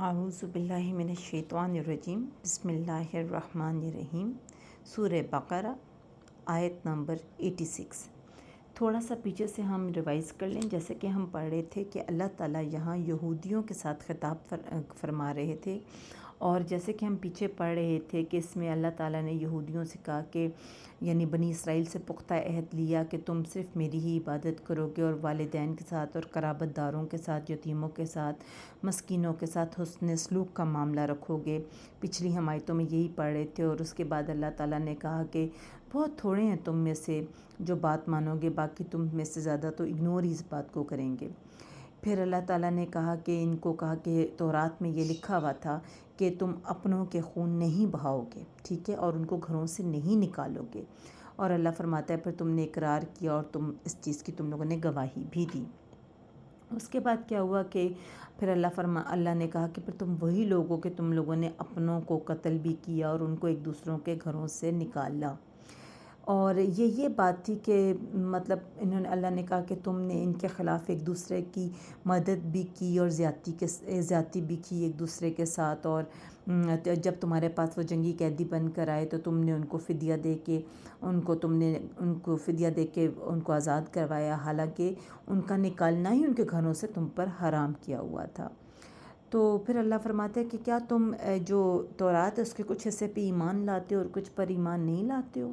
اعوذ باللہ من الشیطان الرجیم بسم اللہ الرحمن الرحیم سورہ بقرہ آیت نمبر 86۔ تھوڑا سا پیچھے سے ہم ریوائز کر لیں، جیسے کہ ہم پڑھ رہے تھے کہ اللہ تعالیٰ یہاں یہودیوں کے ساتھ خطاب فرما رہے تھے، اور جیسے کہ ہم پیچھے پڑھ رہے تھے کہ اس میں اللہ تعالیٰ نے یہودیوں سے کہا کہ یعنی بنی اسرائیل سے پختہ عہد لیا کہ تم صرف میری ہی عبادت کرو گے اور والدین کے ساتھ اور قرابت داروں کے ساتھ، یتیموں کے ساتھ، مسکینوں کے ساتھ حسن سلوک کا معاملہ رکھو گے۔ پچھلی ہم آیتوں میں یہی پڑھ رہے تھے، اور اس کے بعد اللہ تعالیٰ نے کہا کہ بہت تھوڑے ہیں تم میں سے جو بات مانو گے، باقی تم میں سے زیادہ تو اگنور ہی اس بات کو کریں گے۔ پھر اللہ تعالیٰ نے کہا کہ ان کو کہا کہ تورات میں یہ لکھا ہوا تھا کہ تم اپنوں کے خون نہیں بہاؤ گے، ٹھیک ہے، اور ان کو گھروں سے نہیں نکالو گے، اور اللہ فرماتا ہے پھر تم نے اقرار کیا اور تم اس چیز کی تم لوگوں نے گواہی بھی دی۔ اس کے بعد کیا ہوا کہ پھر اللہ نے کہا کہ پھر تم وہی لوگوں کہ تم لوگوں نے اپنوں کو قتل بھی کیا اور ان کو ایک دوسروں کے گھروں سے نکالا، اور یہ بات تھی کہ مطلب اللہ نے کہا کہ تم نے ان کے خلاف ایک دوسرے کی مدد بھی کی اور زیادتی بھی کی ایک دوسرے کے ساتھ، اور جب تمہارے پاس وہ جنگی قیدی بن کر آئے تو تم نے ان کو فدیہ دے کے ان کو آزاد کروایا، حالانکہ ان کا نکالنا ہی ان کے گھروں سے تم پر حرام کیا ہوا تھا۔ تو پھر اللہ فرماتے ہیں کہ کیا تم جو تورات ہے اس کے کچھ حصے پہ ایمان لاتے ہو اور کچھ پر ایمان نہیں لاتے ہو؟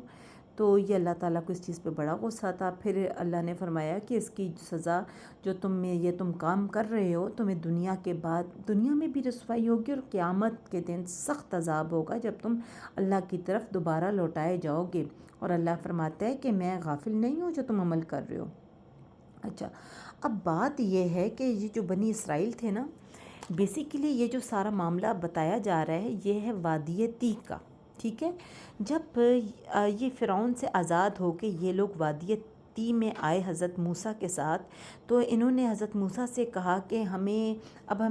تو یہ اللہ تعالیٰ کو اس چیز پہ بڑا غصہ تھا۔ پھر اللہ نے فرمایا کہ اس کی سزا جو تم کام کر رہے ہو، تمہیں دنیا میں بھی رسوائی ہوگی، اور قیامت کے دن سخت عذاب ہوگا جب تم اللہ کی طرف دوبارہ لوٹائے جاؤ گے، اور اللہ فرماتا ہے کہ میں غافل نہیں ہوں جو تم عمل کر رہے ہو۔ اچھا، اب بات یہ ہے کہ یہ جو بنی اسرائیل تھے نا، بیسیکلی یہ جو سارا معاملہ بتایا جا رہا ہے یہ ہے وادی تیہ کا، ٹھیک ہے۔ جب یہ فرعون سے آزاد ہو کے یہ لوگ وادی تیہ میں آئے حضرت موسیٰ کے ساتھ، تو انہوں نے حضرت موسیٰ سے کہا کہ ہم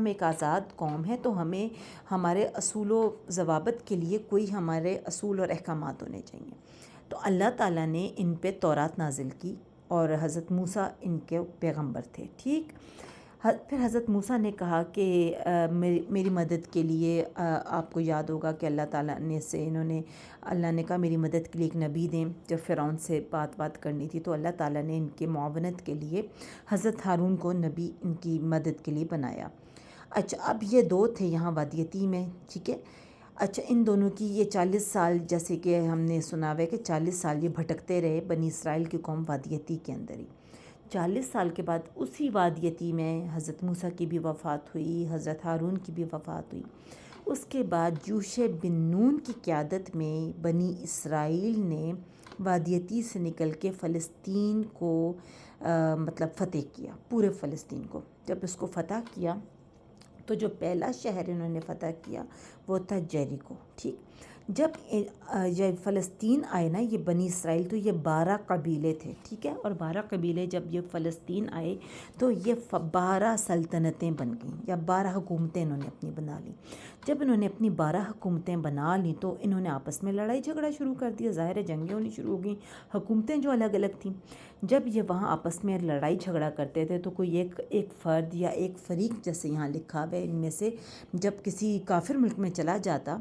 ایک آزاد قوم ہے، تو ہمیں ہمارے اصول و ضوابط کے لیے کوئی ہمارے اصول اور احکامات ہونے چاہیے۔ تو اللہ تعالیٰ نے ان پہ تورات نازل کی، اور حضرت موسیٰ ان کے پیغمبر تھے، ٹھیک۔ پھر حضرت موسیٰ نے کہا کہ میری مدد کے لیے آپ کو یاد ہوگا کہ اللہ تعالیٰ اللہ نے کہا میری مدد کے لیے ایک نبی دیں۔ جب فرعون سے بات کرنی تھی تو اللہ تعالیٰ نے ان کے معاونت کے لیے حضرت ہارون کو نبی ان کی مدد کے لیے بنایا۔ اچھا، اب یہ دو تھے یہاں وادی تیہ میں، ٹھیک ہے۔ اچھا، ان دونوں کی یہ 40 سال، جیسے کہ ہم نے سنا ہوا ہے کہ 40 سال یہ بھٹکتے رہے بنی اسرائیل کی قوم وادی تیہ کے اندر ہی۔ 40 سال کے بعد اسی وادی تیہ میں حضرت موسیٰ کی بھی وفات ہوئی، حضرت ہارون کی بھی وفات ہوئی۔ اس کے بعد یوشع بن نون کی قیادت میں بنی اسرائیل نے وادی تیہ سے نکل کے فلسطین کو مطلب فتح کیا، پورے فلسطین کو۔ جب اس کو فتح کیا تو جو پہلا شہر انہوں نے فتح کیا وہ تھا جیریکو، ٹھیک۔ جب یہ فلسطین آئے نا یہ بنی اسرائیل، تو یہ 12 قبیلے تھے، ٹھیک ہے، اور 12 قبیلے جب یہ فلسطین آئے تو یہ 12 سلطنتیں بن گئیں، یا 12 حکومتیں انہوں نے اپنی بنا لیں۔ جب انہوں نے اپنی 12 حکومتیں بنا لیں تو انہوں نے آپس میں لڑائی جھگڑا شروع کر دیا، ظاہر ہے جنگیں ہونی شروع ہو گئیں، حکومتیں جو الگ الگ تھیں۔ جب یہ وہاں آپس میں لڑائی جھگڑا کرتے تھے تو کوئی ایک فرد یا ایک فریق، جیسے یہاں لکھا ہوا ہے، ان میں سے جب کسی کافر ملک میں چلا جاتا،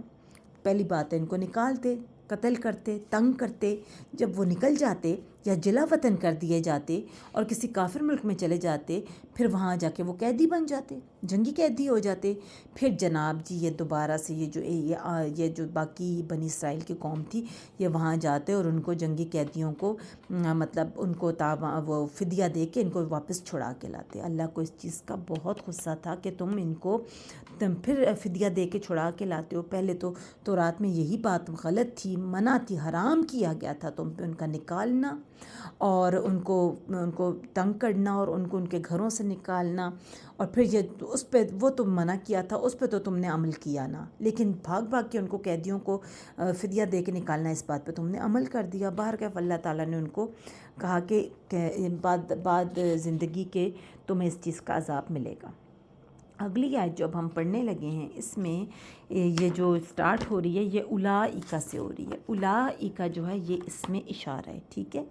پہلی بات ہے ان کو نکالتے، قتل کرتے، تنگ کرتے۔ جب وہ نکل جاتے یا جلا وطن کر دیے جاتے اور کسی کافر ملک میں چلے جاتے، پھر وہاں جا کے وہ قیدی بن جاتے، جنگی قیدی ہو جاتے۔ پھر جناب جی یہ دوبارہ سے یہ جو باقی بنی اسرائیل کی قوم تھی، یہ وہاں جاتے اور ان کو جنگی قیدیوں کو مطلب ان کو وہ فدیہ دے کے ان کو واپس چھڑا کے لاتے۔ اللہ کو اس چیز کا بہت غصہ تھا کہ تم پھر فدیہ دے کے چھڑا کے لاتے ہو۔ پہلے تو تورات میں یہی بات غلط تھی، منع تھی، حرام کیا گیا تھا تم پہ ان کا نکالنا اور ان کو تنگ کرنا اور ان کو ان کے گھروں سے نکالنا، اور پھر اس پہ وہ تم منع کیا تھا، اس پہ تو تم نے عمل کیا نا، لیکن بھاگ کے ان کو قیدیوں کو فدیہ دے کے نکالنا، اس بات پہ تم نے عمل کر دیا۔ بہرکیف اللہ تعالیٰ نے ان کو کہا کہ بعد زندگی کے تمہیں اس چیز کا عذاب ملے گا۔ اگلی آیت جو اب ہم پڑھنے لگے ہیں، اس میں یہ جو سٹارٹ ہو رہی ہے یہ اولئک سے ہو رہی ہے۔ اولئک جو ہے یہ اس میں اشارہ ہے، ٹھیک ہے،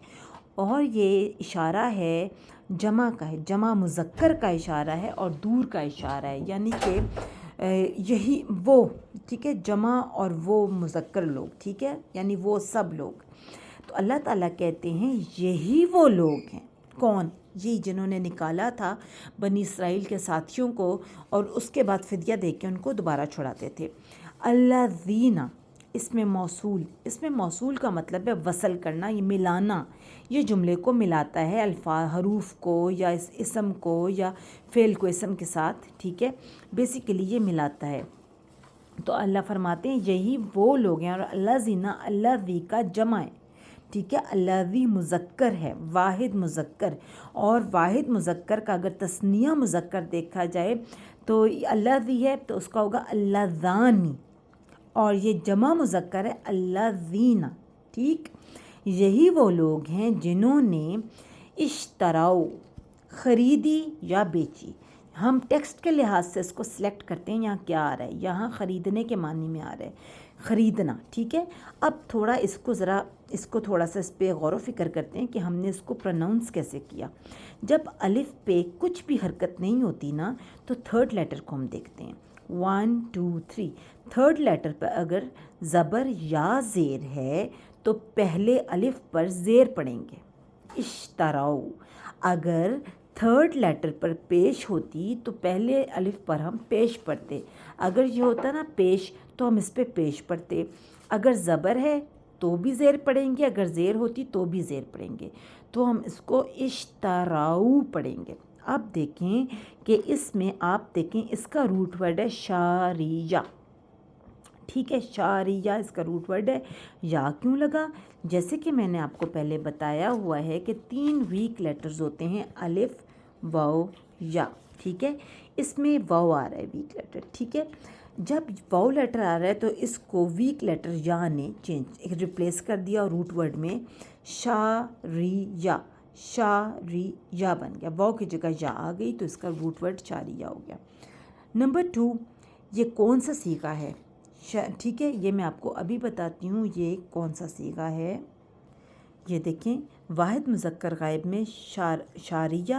اور یہ اشارہ ہے جمع کا ہے، جمع مذکر کا اشارہ ہے اور دور کا اشارہ ہے، یعنی کہ یہی وہ، ٹھیک ہے، جمع اور وہ مذکر لوگ، ٹھیک ہے، یعنی وہ سب لوگ. تو اللہ تعالیٰ کہتے ہیں یہی وہ لوگ ہیں. کون؟ یہ جنہوں نے نکالا تھا بنی اسرائیل کے ساتھیوں کو اور اس کے بعد فدیہ دے کے ان کو دوبارہ چھڑاتے تھے. الذین، اس میں موصول کا مطلب ہے وصل کرنا، یہ ملانا. یہ جملے کو ملاتا ہے الفاظ، حروف کو یا اس اسم کو یا فعل کو اسم کے ساتھ، ٹھیک ہے، بیسیکلی یہ ملاتا ہے. تو اللہ فرماتے ہیں یہی وہ لوگ ہیں. اور الذین، الذی کا جمع ہے، ٹھیک ہے، الذی مذکر ہے، واحد مذکر. اور واحد مذکر کا اگر تثنیہ مذکر دیکھا جائے تو الذی ہے تو اس کا ہوگا اللذانی، اور یہ جمع مذکر ہے الذین. ٹھیک، یہی وہ لوگ ہیں جنہوں نے اشتراؤ، خریدی یا بیچی. ہم ٹیکسٹ کے لحاظ سے اس کو سلیکٹ کرتے ہیں. یہاں کیا آ رہا ہے؟ یہاں خریدنے کے معنی میں آ رہا ہے، خریدنا. ٹھیک ہے، اب تھوڑا اس کو تھوڑا سا اس پہ غور و فکر کرتے ہیں کہ ہم نے اس کو پروناؤنس کیسے کیا. جب الف پہ کچھ بھی حرکت نہیں ہوتی نا تو تھرڈ لیٹر کو ہم دیکھتے ہیں. 1 2 3. تھرڈ لیٹر پر اگر زبر یا زیر ہے تو پہلے الف پر زیر پڑیں گے، اشتراؤ. اگر تھرڈ لیٹر پر پیش ہوتی تو پہلے الف پر ہم پیش پڑھتے. اگر یہ ہوتا نا پیش تو ہم اس پہ پیش پڑھتے. اگر زبر ہے تو بھی زیر پڑھیں گے، اگر زیر ہوتی تو بھی زیر پڑھیں گے، تو ہم اس کو اشتراؤ پڑھیں گے. اب دیکھیں کہ اس میں آپ دیکھیں اس کا روٹ ورڈ ہے شاریہ. ٹھیک ہے، شاریہ اس کا روٹ ورڈ ہے. یا کیوں لگا؟ جیسے کہ میں نے آپ کو پہلے بتایا ہوا ہے کہ 3 ویک لیٹرز ہوتے ہیں، الف، واو، یا. ٹھیک ہے، اس میں واو آ رہا ہے ویک لیٹر. ٹھیک ہے، جب واو لیٹر آ رہا ہے تو اس کو ویک لیٹر یا نے ریپلیس کر دیا، روٹ ورڈ میں شاریہ، شاریہ بن گیا. واو کی جگہ یا آ گئی تو اس کا روٹ ورڈ شاریہ ہو گیا. نمبر 2، یہ کون سا صیغہ ہے؟ ٹھیک ہے، یہ میں آپ کو ابھی بتاتی ہوں یہ کون سا صیغہ ہے. یہ دیکھیں، واحد مذکر غائب میں شاریہ،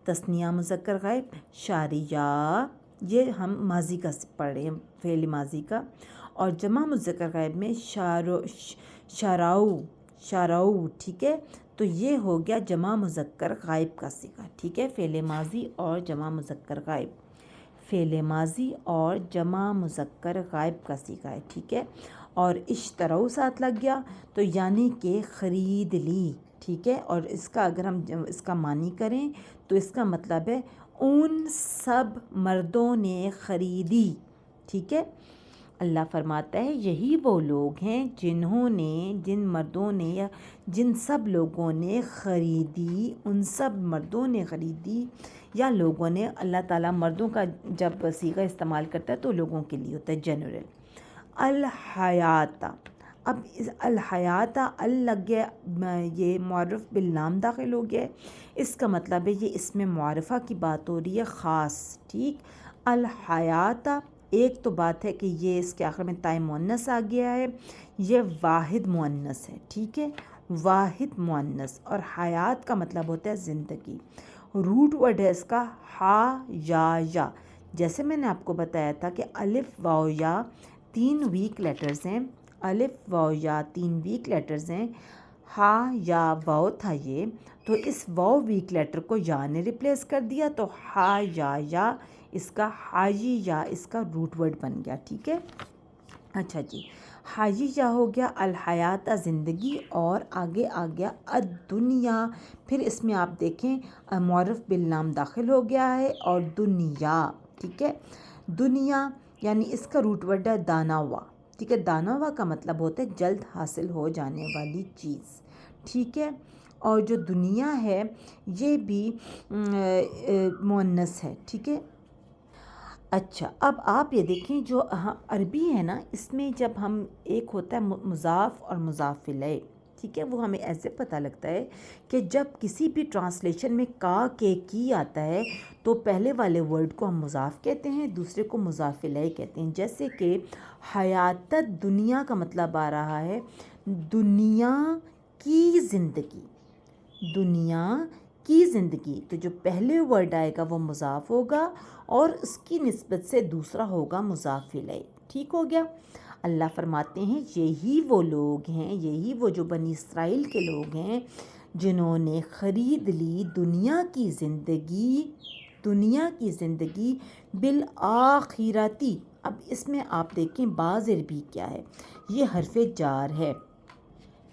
تثنیہ مذکر غائب شاریہ. یہ ہم ماضی کا پڑھ رہے ہیں، فعل ماضی کا. اور جمع مذکر غائب میں شاراؤ، شاراؤ. ٹھیک ہے، تو یہ ہو گیا جمع مذکر غائب کا صیغہ. ٹھیک ہے، فعل ماضی اور جمع مذکر غائب، فعل ماضی اور جمع مذکر غائب کا صیغہ ہے. ٹھیک ہے، اور اشتراؤ ساتھ لگ گیا تو یعنی کہ خرید لی. ٹھیک ہے، اور اس کا اگر ہم اس کا معنی کریں تو اس کا مطلب ہے ان سب مردوں نے خریدی. ٹھیک ہے، اللہ فرماتا ہے یہی وہ لوگ ہیں جن مردوں نے یا جن سب لوگوں نے خریدی، ان سب مردوں نے خریدی یا لوگوں نے. اللہ تعالیٰ مردوں کا جب صیغہ استعمال کرتا ہے تو لوگوں کے لیے ہوتا ہے، جنرل. الحیات، اب الحیات لگ گیا، یہ معرف باللام داخل ہو گیا ہے. اس کا مطلب ہے یہ اس میں معرفہ کی بات ہو رہی ہے خاص. ٹھیک، الحیات. ایک تو بات ہے کہ یہ اس کے آخر میں تائے مؤنث آ گیا ہے، یہ واحد مؤنث ہے. ٹھیک ہے، واحد مؤنث. اور حیات کا مطلب ہوتا ہے زندگی. روٹ ورڈ ہے اس کا یا. جیسے میں نے آپ کو بتایا تھا کہ الف، واو، یا 3 ویک لیٹرز ہیں. الف، واو، یا 3 ویک لیٹرز ہیں. ہا یا واو تھا یہ، تو اس واو ویک لیٹر کو یا نے ریپلیس کر دیا تو ہا یا اس کا حاجی یا اس کا روٹ ورڈ بن گیا. ٹھیک ہے، اچھا جی، حاجی یا ہو گیا، الحیات زندگی، اور آگے آ گیا الدنیا. پھر اس میں آپ دیکھیں معرف باللام داخل ہو گیا ہے اور دنیا. ٹھیک ہے، دنیا یعنی اس کا روٹ ورڈ ہے داناوا. ٹھیک ہے، داناوا کا مطلب ہوتا ہے جلد حاصل ہو جانے والی چیز. ٹھیک ہے، اور جو دنیا ہے یہ بھی مؤنث ہے. ٹھیک ہے، اچھا اب آپ یہ دیکھیں جو عربی ہے نا، اس میں جب ہم ایک ہوتا ہے مضاف اور مضاف الیہ. ٹھیک ہے، وہ ہمیں ایسے پتہ لگتا ہے کہ جب کسی بھی ٹرانسلیشن میں کا کے کی آتا ہے تو پہلے والے ورڈ کو ہم مضاف کہتے ہیں، دوسرے کو مضاف الیہ کہتے ہیں. جیسے کہ حیات دنیا کا مطلب آ رہا ہے دنیا کی زندگی، دنیا کی زندگی، تو جو پہلے ورڈ آئے گا وہ مضاف ہوگا اور اس کی نسبت سے دوسرا ہوگا مضاف الیہ. ٹھیک ہو گیا. اللہ فرماتے ہیں یہی وہ لوگ ہیں، یہی وہ جو بنی اسرائیل کے لوگ ہیں جنہوں نے خرید لی دنیا کی زندگی بالآخرتی. اب اس میں آپ دیکھیں باز عربی کیا ہے، یہ حرف جار ہے.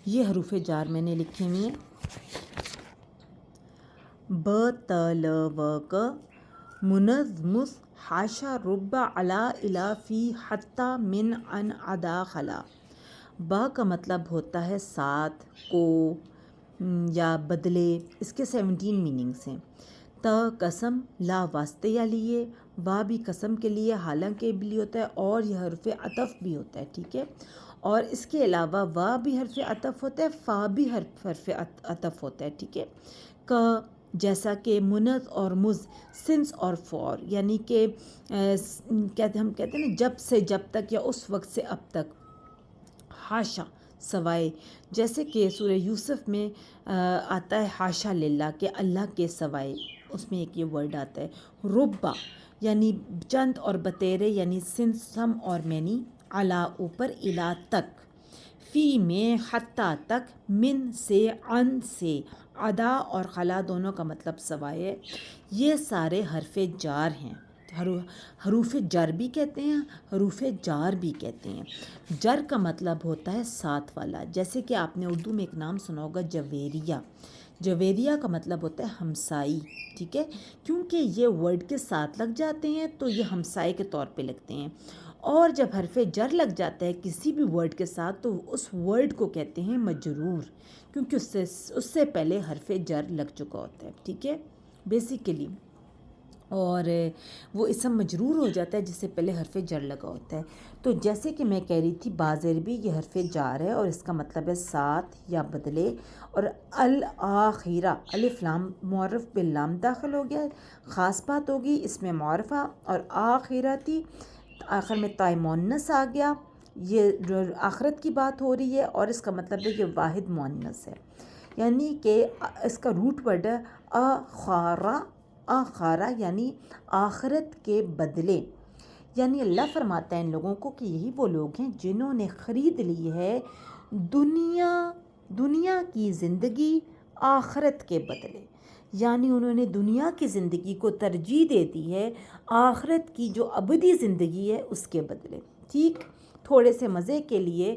یہ حروف جار میں نے لکھے ہوئے ہیں. بطلوک منظمس حاشا رب علا الا فی حتی من ان ادا خلا. با کا مطلب ہوتا ہے ساتھ، کو یا بدلے. اس کے 17 میننگس ہیں. تا قسم، لا واسطے یا لیے، وا بھی قسم کے لیے حالانکہ بھی ہوتا ہے، اور یہ حرف عطف بھی ہوتا ہے. ٹھیک ہے. اور اس کے علاوہ وا بھی حرف عطف ہوتا ہے، فا بھی حرف عطف ہوتا ہے. ٹھیک ہے. کا جیسا کہ منز اور مز، سنس اور فور، یعنی کہ ہم کہتے ہیں نا جب سے جب تک یا اس وقت سے اب تک. حاشا سوائے، جیسے کہ سورہ یوسف میں آتا ہے حاشا للہ کہ اللہ کے سوائے، اس میں ایک یہ ورڈ آتا ہے. ربا یعنی چند اور بتیرے یعنی سنس سم اور مینی، علا اوپر، الا تک، فی میں حتی تک، من سے، عن سے، ادا اور خلا دونوں کا مطلب سوائے ہے. یہ سارے حرف جار ہیں. حروف جر بھی کہتے ہیں، حروف جار بھی کہتے ہیں. جر کا مطلب ہوتا ہے ساتھ والا. جیسے کہ آپ نے اردو میں ایک نام سنا ہوگا جویریہ. جویریہ کا مطلب ہوتا ہے ہمسائی. ٹھیک ہے. کیونکہ یہ ورڈ کے ساتھ لگ جاتے ہیں تو یہ ہمسائے کے طور پہ لگتے ہیں. اور جب حرف جر لگ جاتا ہے کسی بھی ورڈ کے ساتھ تو اس ورڈ کو کہتے ہیں مجرور، کیونکہ اس سے پہلے حرف جر لگ چکا ہوتا ہے. ٹھیک ہے بیسیکلی. اور وہ اسم مجرور ہو جاتا ہے جس سے پہلے حرف جر لگا ہوتا ہے. تو جیسے کہ میں کہہ رہی تھی باز عربی یہ حرف جار ہے اور اس کا مطلب ہے ساتھ یا بدلے. اور الآخرہ، الف لام معرف باللام داخل ہو گیا، خاص بات ہوگی اس میں معرفہ. اور آخرتی آخر میں تائے مؤنث آ گیا، یہ جو آخرت کی بات ہو رہی ہے اور اس کا مطلب ہے کہ واحد مؤنث ہے. یعنی کہ اس کا روٹ ورڈ ہے آخارہ یعنی آخرت کے بدلے. یعنی اللہ فرماتا ہے ان لوگوں کو کہ یہی وہ لوگ ہیں جنہوں نے خرید لی ہے دنیا کی زندگی آخرت کے بدلے. یعنی انہوں نے دنیا کی زندگی کو ترجیح دے دی ہے آخرت کی جو ابدی زندگی ہے اس کے بدلے. ٹھیک. تھوڑے سے مزے کے لیے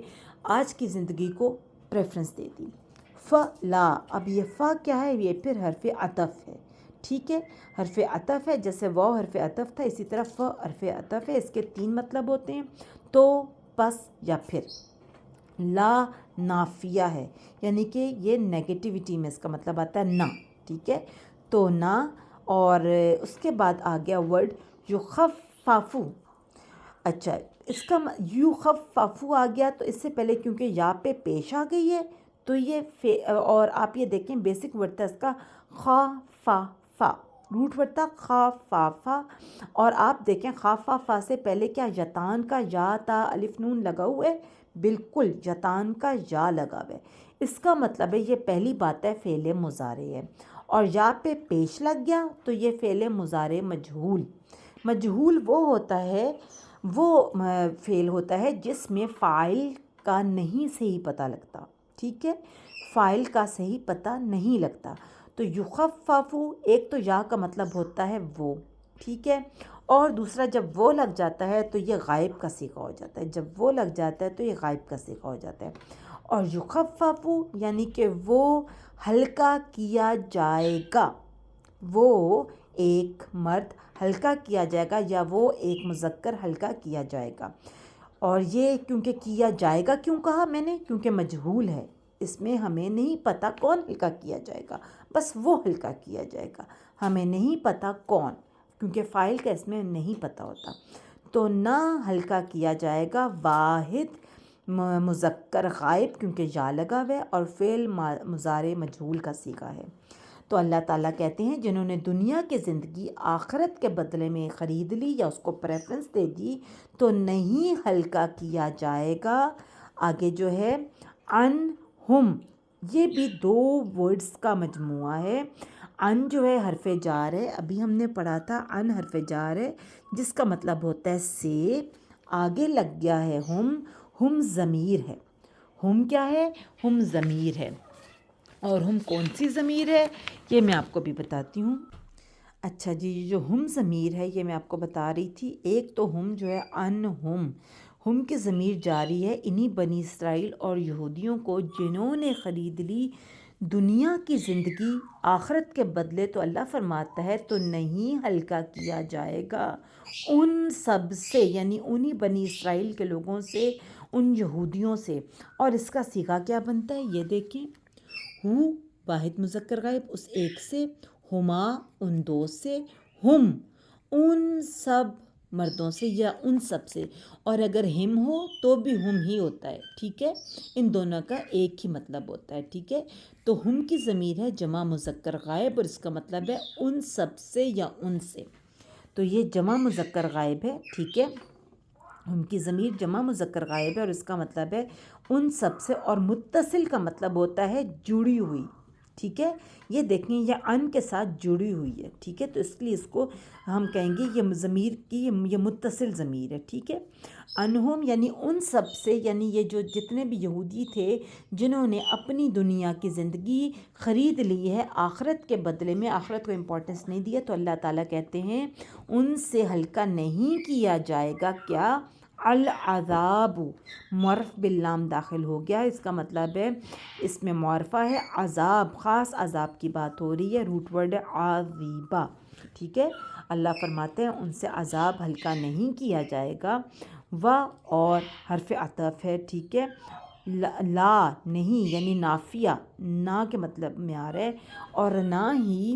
آج کی زندگی کو پریفرنس دے دی. فلا، اب یہ فا کیا ہے؟ یہ پھر حرف عطف ہے. ٹھیک ہے. حرف عطف ہے، جیسے واو حرف عطف تھا اسی طرح ف حرف عطف ہے. اس کے 3 مطلب ہوتے ہیں، تو، پس یا پھر. لا نافیہ ہے، یعنی کہ یہ نیگیٹیوٹی میں اس کا مطلب آتا ہے نہ. ٹھیک ہے. تو نہ. اور اس کے بعد آ گیا ورڈ یخففو. اچھا، اس کا یخففو آ گیا تو اس سے پہلے کیونکہ یا پہ پیش آ گئی ہے تو یہ اور آپ یہ دیکھیں بیسک ورڈ تھا اس کا خا فا فا، روٹ ورڈ تھا خا فا فا. اور آپ دیکھیں خا فا فا سے پہلے کیا یتان کا یا تا الف نون لگا ہوا ہے، بالکل یتان کا یا لگا ہوا ہے. اس کا مطلب ہے یہ پہلی بات ہے فعل مضارع ہے، اور یا پہ پیش لگ گیا تو یہ فعل مضارع مجہول وہ ہوتا ہے، وہ فعل ہوتا ہے جس میں فاعل کا نہیں صحیح پتہ لگتا. ٹھیک ہے. فاعل کا صحیح پتہ نہیں لگتا. تو یخففو، ایک تو یا کا مطلب ہوتا ہے وہ. ٹھیک ہے. اور دوسرا جب وہ لگ جاتا ہے تو یہ غائب کا صیغہ ہو جاتا ہے. جب وہ لگ جاتا ہے تو یہ غائب کا صیغہ ہو جاتا ہے. اور یخففو یعنی کہ وہ ہلکا کیا جائے گا، وہ ایک مرد ہلکا کیا جائے گا یا وہ ایک مذکر ہلکا کیا جائے گا. اور یہ کیونکہ کیا جائے گا کیوں کہا میں نے؟ کیونکہ مجہول ہے، اس میں ہمیں نہیں پتہ کون ہلکا کیا جائے گا، بس وہ ہلکا کیا جائے گا. ہمیں نہیں پتہ کون، کیونکہ فاعل کا اس میں نہیں پتہ ہوتا. تو نہ ہلکا کیا جائے گا واحد مذکر غائب کیونکہ یا لگا ہوا ہے اور فعل مضارع مجہول کا صیغہ ہے. تو اللہ تعالیٰ کہتے ہیں جنہوں نے دنیا کی زندگی آخرت کے بدلے میں خرید لی یا اس کو پریفرنس دے دی تو نہیں ہلکا کیا جائے گا. آگے جو ہے ان ہم، یہ بھی 2 ورڈز کا مجموعہ ہے. ان جو ہے حرف جار ہے، ابھی ہم نے پڑھا تھا ان حرف جار ہے جس کا مطلب ہوتا ہے سے، آگے لگ گیا ہے ہم ضمیر ہے، ہم کیا ہے؟ ہم ضمیر ہے، اور ہم کون سی ضمیر ہے یہ میں آپ کو بھی بتاتی ہوں۔ اچھا جی، یہ جو ہم ضمیر ہے یہ میں آپ کو بتا رہی تھی، ایک تو ہم جو ہے ان ہم کی ضمیر جاری ہے انہی بنی اسرائیل اور یہودیوں کو جنہوں نے خرید لی دنیا کی زندگی آخرت کے بدلے، تو اللہ فرماتا ہے تو نہیں ہلکا کیا جائے گا ان سب سے، یعنی انہی بنی اسرائیل کے لوگوں سے، ان یہودیوں سے۔ اور اس کا صیغہ کیا بنتا ہے یہ دیکھیں، ہو واحد مذکر غائب اس ایک سے، ہما ان دو سے، ہم ان سب مردوں سے یا ان سب سے، اور اگر ہم ہو تو بھی ہم ہی ہوتا ہے، ٹھیک ہے، ان دونوں کا ایک ہی مطلب ہوتا ہے، ٹھیک ہے۔ تو ہم کی ضمیر ہے جمع مذکر غائب اور اس کا مطلب ہے ان سب سے یا ان سے، تو یہ جمع مذکر غائب ہے، ٹھیک ہے، ہم کی ضمیر جمع مذکر غائب ہے اور اس کا مطلب ہے ان سب سے، اور متصل کا مطلب ہوتا ہے جڑی ہوئی، ٹھیک ہے، یہ دیکھیں یہ ان کے ساتھ جڑی ہوئی ہے، ٹھیک ہے، تو اس لیے اس کو ہم کہیں گے یہ ضمیر کی یہ متصل ضمیر ہے، ٹھیک ہے۔ انہم یعنی ان سب سے، یعنی یہ جو جتنے بھی یہودی تھے جنہوں نے اپنی دنیا کی زندگی خرید لی ہے آخرت کے بدلے میں، آخرت کو امپورٹنس نہیں دیا، تو اللہ تعالیٰ کہتے ہیں ان سے ہلکا نہیں کیا جائے گا کیا؟ العذاب، معرف باللام داخل ہو گیا، اس کا مطلب ہے اس میں معرفہ ہے، عذاب خاص عذاب کی بات ہو رہی ہے، روٹ ورڈ ہے عذیبہ، ٹھیک ہے، اللہ فرماتے ہیں ان سے عذاب ہلکا نہیں کیا جائے گا، اور حرف عطف ہے، ٹھیک ہے، لا نہیں یعنی نافیہ، نہ کے مطلب میں آ رہا ہے، اور نہ ہی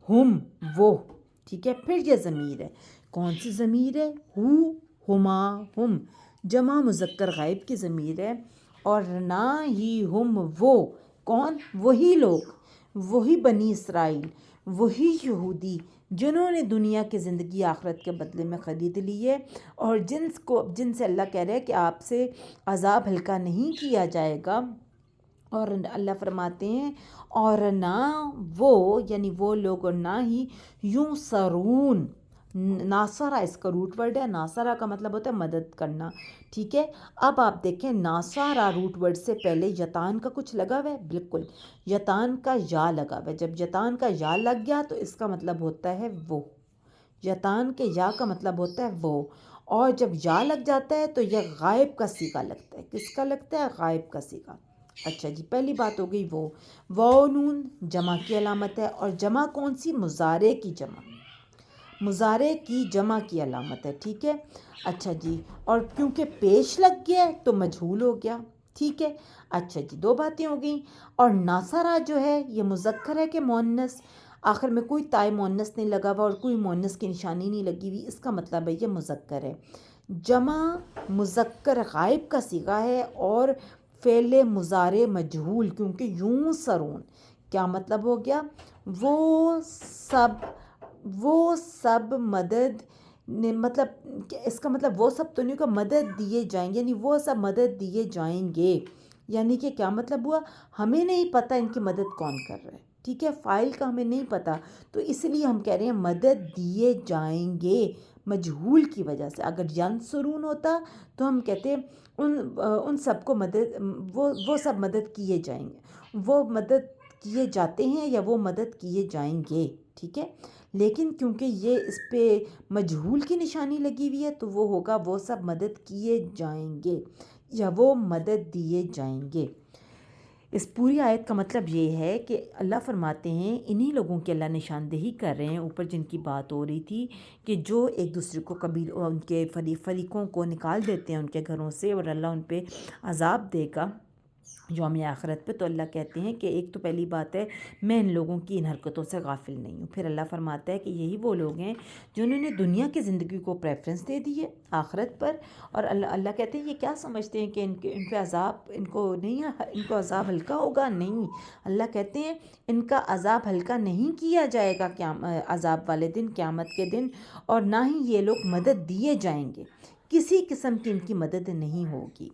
ہم وہ، ٹھیک ہے، پھر یہ ضمیر ہے، کون سی ضمیر ہے؟ ہما ہم جمع مذکر غائب کی ضمیر ہے، اور نہ ہی ہم وہ، کون؟ وہی لوگ، وہی بنی اسرائیل، وہی یہودی جنہوں نے دنیا کی زندگی آخرت کے بدلے میں خرید لی ہے، اور جن سے اللہ کہہ رہے ہیں کہ آپ سے عذاب ہلکا نہیں کیا جائے گا، اور اللہ فرماتے ہیں اور نہ وہ یعنی وہ لوگ، اور نہ ہی یوں سرون، ناصرہ اس کا روٹ ورڈ ہے، ناصرہ کا مطلب ہوتا ہے مدد کرنا، ٹھیک ہے۔ اب آپ دیکھیں ناصرہ روٹ ورڈ سے پہلے یتان کا کچھ لگا ہوا ہے، بالکل یتان کا یا لگا ہوا ہے، جب یتان کا یا لگ گیا تو اس کا مطلب ہوتا ہے وہ، یتان کے یا کا مطلب ہوتا ہے وہ، اور جب یا لگ جاتا ہے تو یہ غائب کا صیغہ لگتا ہے، کس کا لگتا ہے؟ غائب کا صیغہ۔ اچھا جی، پہلی بات ہو گئی وہ نون جمع کی علامت ہے، اور جمع کون سی؟ مضارع کی جمع، مضارع کی جمع کی علامت ہے، ٹھیک ہے۔ اچھا جی، اور کیونکہ پیش لگ گیا ہے تو مجہول ہو گیا، ٹھیک ہے۔ اچھا جی، دو باتیں ہو گئیں، اور ناصرہ جو ہے یہ مذکر ہے کہ مؤنث؟ آخر میں کوئی تائے مؤنث نہیں لگا ہوا اور کوئی مؤنث کی نشانی نہیں لگی ہوئی، اس کا مطلب ہے یہ مذکر ہے، جمع مذکر غائب کا صیغہ ہے، اور فعل مضارع مجہول، کیونکہ یوں سرون کیا مطلب ہو گیا؟ وہ سب مدد، مطلب اس کا مطلب وہ سب تو نہیں کہ مدد دیے جائیں گے، یعنی وہ سب مدد دیے جائیں گے، یعنی کہ کیا مطلب ہوا؟ ہمیں نہیں پتہ ان کی مدد کون کر رہا ہے، ٹھیک ہے، فاعل کا ہمیں نہیں پتہ، تو اس لیے ہم کہہ رہے ہیں مدد دیے جائیں گے، مجہول کی وجہ سے۔ اگر ینصرون ہوتا تو ہم کہتے ہیں ان سب کو مدد، وہ سب مدد کیے جائیں گے، وہ مدد کیے جاتے ہیں یا وہ مدد کیے جائیں گے، ٹھیک ہے۔ لیکن کیونکہ یہ اس پہ مجہول کی نشانی لگی ہوئی ہے تو وہ ہوگا وہ سب مدد کیے جائیں گے یا وہ مدد دیے جائیں گے۔ اس پوری آیت کا مطلب یہ ہے کہ اللہ فرماتے ہیں انہی لوگوں کی اللہ نشاندہی کر رہے ہیں، اوپر جن کی بات ہو رہی تھی کہ جو ایک دوسرے کو ان کے فریقوں کو نکال دیتے ہیں ان کے گھروں سے، اور اللہ ان پہ عذاب دے گا یوم آخرت پہ، تو اللہ کہتے ہیں کہ ایک تو پہلی بات ہے میں ان لوگوں کی ان حرکتوں سے غافل نہیں ہوں، پھر اللہ فرماتا ہے کہ یہی وہ لوگ ہیں جنہوں نے دنیا کی زندگی کو پریفرنس دے دی ہے آخرت پر، اور اللہ کہتے ہیں یہ کیا سمجھتے ہیں کہ ان پہ عذاب ان کو عذاب ہلکا ہوگا؟ نہیں، اللہ کہتے ہیں ان کا عذاب ہلکا نہیں کیا جائے گا عذاب والے دن، قیامت کے دن، اور نہ ہی یہ لوگ مدد دیے جائیں گے، کسی قسم کی ان کی مدد نہیں ہوگی۔